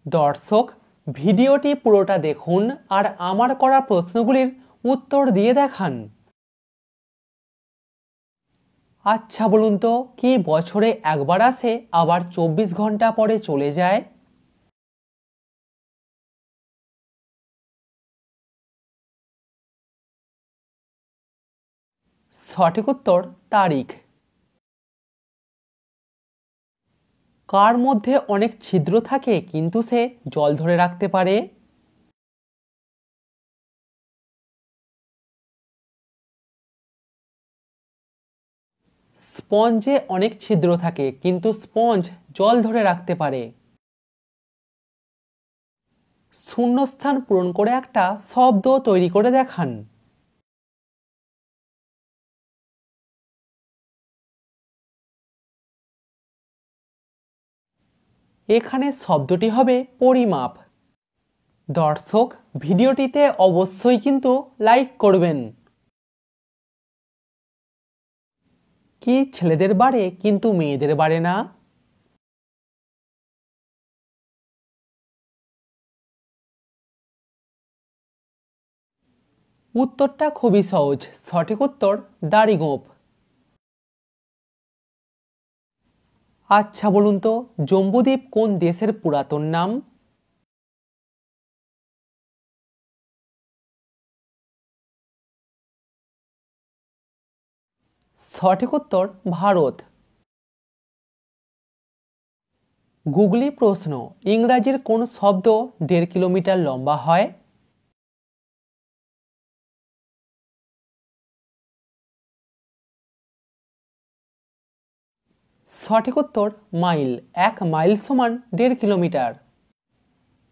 দর্শক, ভিডিওটি পুরোটা দেখুন আর আমার করা প্রশ্নগুলির উত্তর দিয়ে দেখান। আচ্ছা বলুন তো, কি বছরে একবার আসে আবার 24 ঘন্টা পরে চলে যায়? সঠিক উত্তর তারিখ। কার মধ্যে অনেক ছিদ্র থাকে কিন্তু সে জল ধরে রাখতে পারে? স্পঞ্জে অনেক ছিদ্র থাকে কিন্তু স্পঞ্জ জল ধরে রাখতে পারে। শূন্যস্থান পূরণ করে একটা শব্দ তৈরি করে দেখান। এখানে শব্দটি হবে পরিমাপ। দর্শক, ভিডিওটিতে অবশ্যই কিন্তু লাইক করবেন। কি ছেলেদের বাড়ে কিন্তু মেয়েদের বাড়ে না? উত্তরটা খুবই সহজ। সঠিক উত্তর দাড়িগোঁফ। আচ্ছা বলুন তো, জম্বুদ্বীপ কোন দেশের পুরাতন নাম? সঠিক উত্তর ভারত। গুগলি প্রশ্ন, ইংরাজির কোন শব্দ 1.5 কিলোমিটার লম্বা হয়? সঠিক উত্তর মাইল। 1 মাইল সমান 1.5 কিলোমিটার।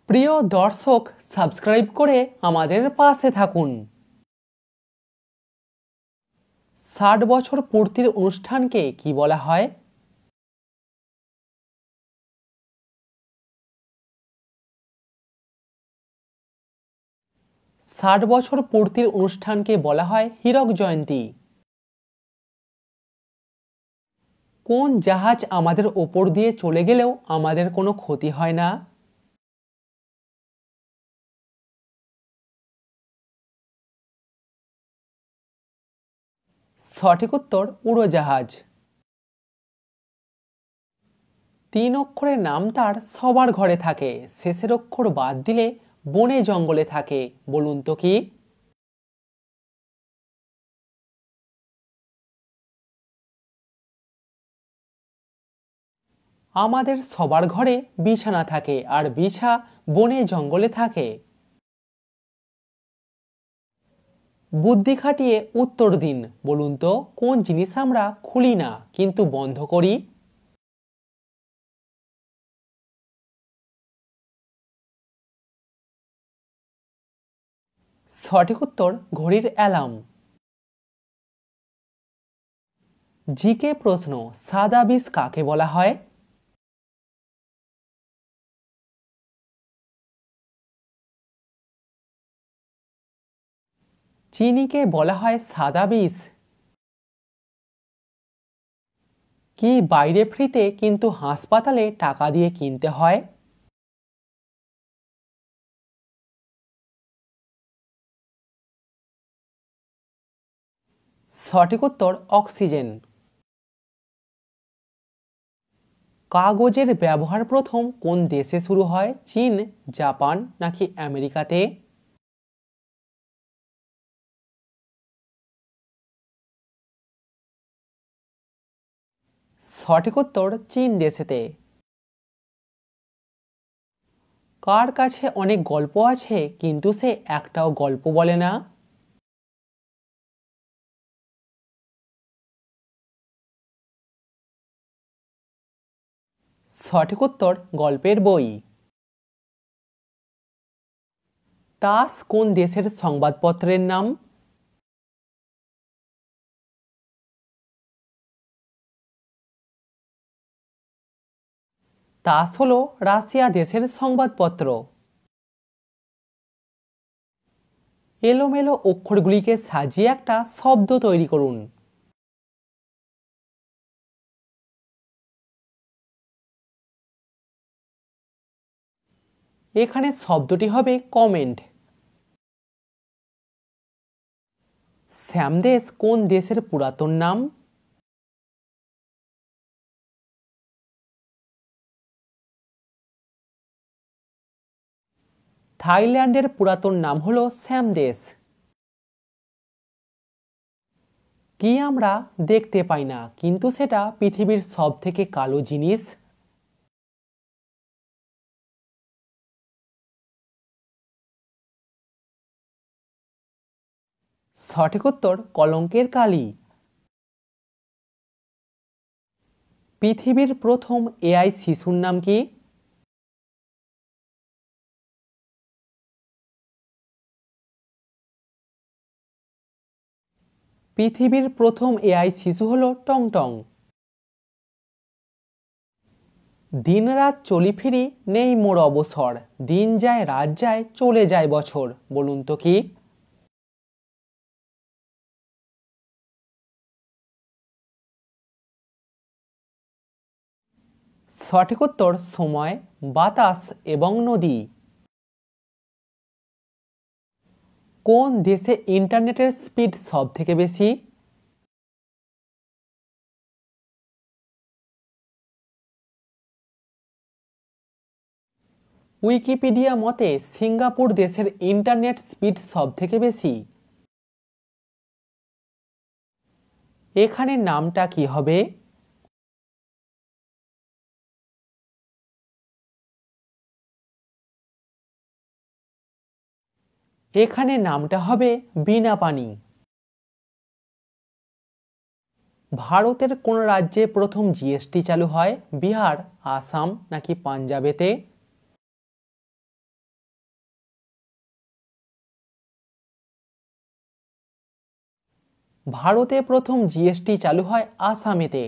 প্রিয় দর্শক, সাবস্ক্রাইব করে আমাদের পাশে থাকুন। 60 বছর পূর্তির অনুষ্ঠানকে কি বলা হয়? ষাট বছর পূর্তির অনুষ্ঠানকে বলা হয় হীরক জয়ন্তী। কোন জাহাজ আমাদের ওপর দিয়ে চলে গেলেও আমাদের কোনো ক্ষতি হয় না? সঠিক উত্তর উড়োজাহাজ। 3 অক্ষরের নাম তার সবার ঘরে থাকে, শেষের অক্ষর বাদ দিলে বনে জঙ্গলে থাকে, বলুন তো কি? আমাদের সবার ঘরে বিছানা থাকে আর বিছা বনে জঙ্গলে থাকে। বুদ্ধি খাটিয়ে উত্তর দিন। বলুন তো, কোন জিনিস আমরা খুলি না কিন্তু বন্ধ করি? সঠিক উত্তর ঘড়ির অ্যালার্ম। জিকে প্রশ্ন, সাদা বিষ কাকে বলা হয়? চিনিকে বলা হয় সাদা বিষ। কি বাইরে ফ্রিতে কিন্তু হাসপাতালে টাকা দিয়ে কিনতে হয়? সঠিক উত্তর অক্সিজেন। কাগজের ব্যবহার প্রথম কোন দেশে শুরু হয়? চীন, জাপান নাকি আমেরিকাতে? সঠিক উত্তর চীন দেশেতে। কার কাছে অনেক গল্প আছে কিন্তু সে একটাও গল্প বলে না? সঠিক উত্তর গল্পের বই। তাস কোন দেশের সংবাদপত্রের নাম? তাস হলো রাশিয়া দেশের সংবাদপত্র। এলোমেলো অক্ষরগুলিকে সাজিয়ে একটা শব্দ তৈরি করুন। এখানে শব্দটি হবে কমেন্ট। শ্যামদেশ কোন দেশের পুরাতন নাম? থাইল্যান্ডের পুরাতন নাম হল শ্যামদেশ। কি আমরা দেখতে পাই না কিন্তু সেটা পৃথিবীর সবথেকে কালো জিনিস? সঠিক উত্তর কলঙ্কের কালি। পৃথিবীর প্রথম এআই শিশুর নাম কি? পৃথিবীর প্রথম এআই শিশু হল টংটং। দিন রাত চলি ফিরি নেই মোর অবসর, দিন যায় রাত যায় চলে যায় বছর, বলুন তো কি? সঠিক উত্তর সময়, বাতাস এবং নদী। কোন দেশে ইন্টারনেটের স্পিড সব থেকে বেশি? উইকিপিডিয়া মতে সিঙ্গাপুর দেশের ইন্টারনেট স্পিড সব থেকে বেশি। এখানে নামটা কি হবে? এখানে নামটা হবে বীণাপানি। ভারতের কোন রাজ্যে প্রথম জিএসটি চালু হয়? বিহার, আসাম নাকি পাঞ্জাবেতে? ভারতে প্রথম জিএসটি চালু হয় আসামেতে।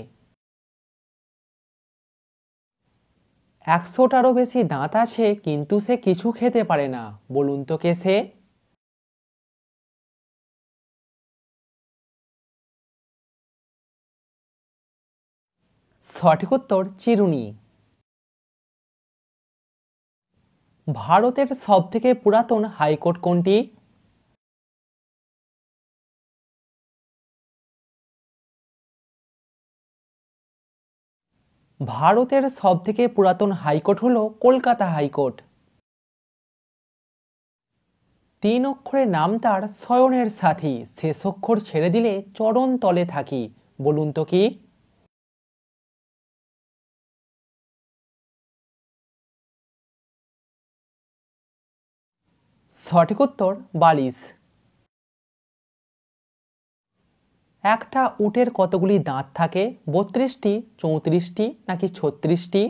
100টারও বেশি দাঁত আছে কিন্তু সে কিছু খেতে পারে না, বলুন তো কে সে? সঠিক উত্তর চিরুনি। ভারতের সবথেকে পুরাতন হাইকোর্ট কোনটি? ভারতের সবথেকে পুরাতন হাইকোর্ট হল কলকাতা হাইকোর্ট। 3 অক্ষরের নাম তার শয়নের সাথী, শেষ অক্ষর ছেড়ে দিলে চরণ তলে থাকি, বলুন তো কি? সঠিক উত্তর বালিশ। একটা উটের কতগুলি দাঁত থাকে? 32টি, 34টি নাকি 36টি?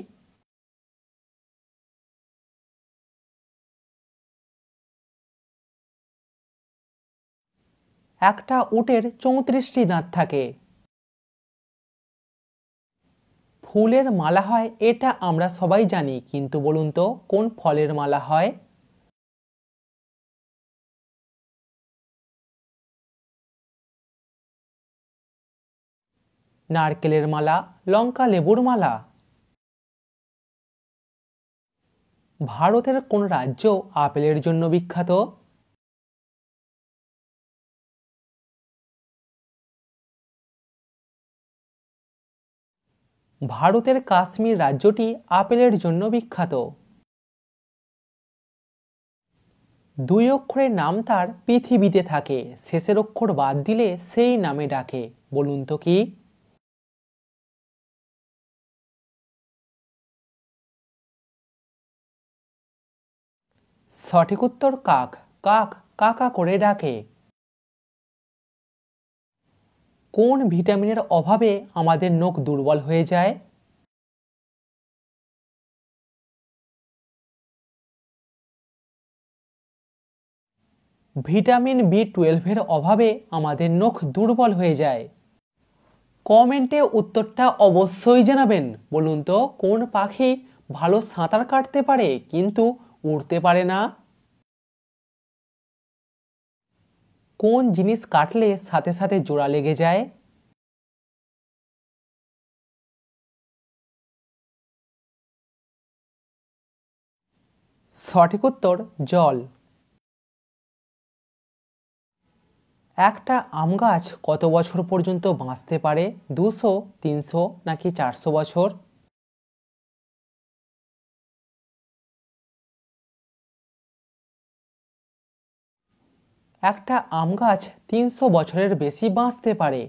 একটা উটের 34টি দাঁত থাকে। ফুলের মালা হয় এটা আমরা সবাই জানি কিন্তু বলুন তো কোন ফলের মালা হয়? নারকেলের মালা, লঙ্কা লেবুর মালা। ভারতের কোন রাজ্য আপেলের জন্য বিখ্যাত? ভারতের কাশ্মীর রাজ্যটি আপেলের জন্য বিখ্যাত। 2 অক্ষরের নাম তার পৃথিবীতে থাকে, শেষের অক্ষর বাদ দিলে সেই নামে ডাকে, বলুন তো কি? সঠিক উত্তর কাক। কাক কাকা করে ডাকে। কোন ভিটামিনের অভাবে আমাদের নখ দুর্বল হয়ে যায়? ভিটামিন বি12 অভাবে আমাদের নখ দুর্বল হয়ে যায়। কমেন্টে উত্তরটা অবশ্যই জানাবেন। বলুন তো কোন পাখি ভালো সাঁতার কাটতে পারে কিন্তু উড়তে পারে না? কোন জিনিস কাটলে সাথে সাথে জোড়া লেগে যায়? সঠিক উত্তর জল। একটা আম গাছ কত বছর পর্যন্ত বাঁচতে পারে? 200, 300 নাকি 400 বছর? একটা আম গাছ 300 বছরের বেশি বাঁচতে পারে।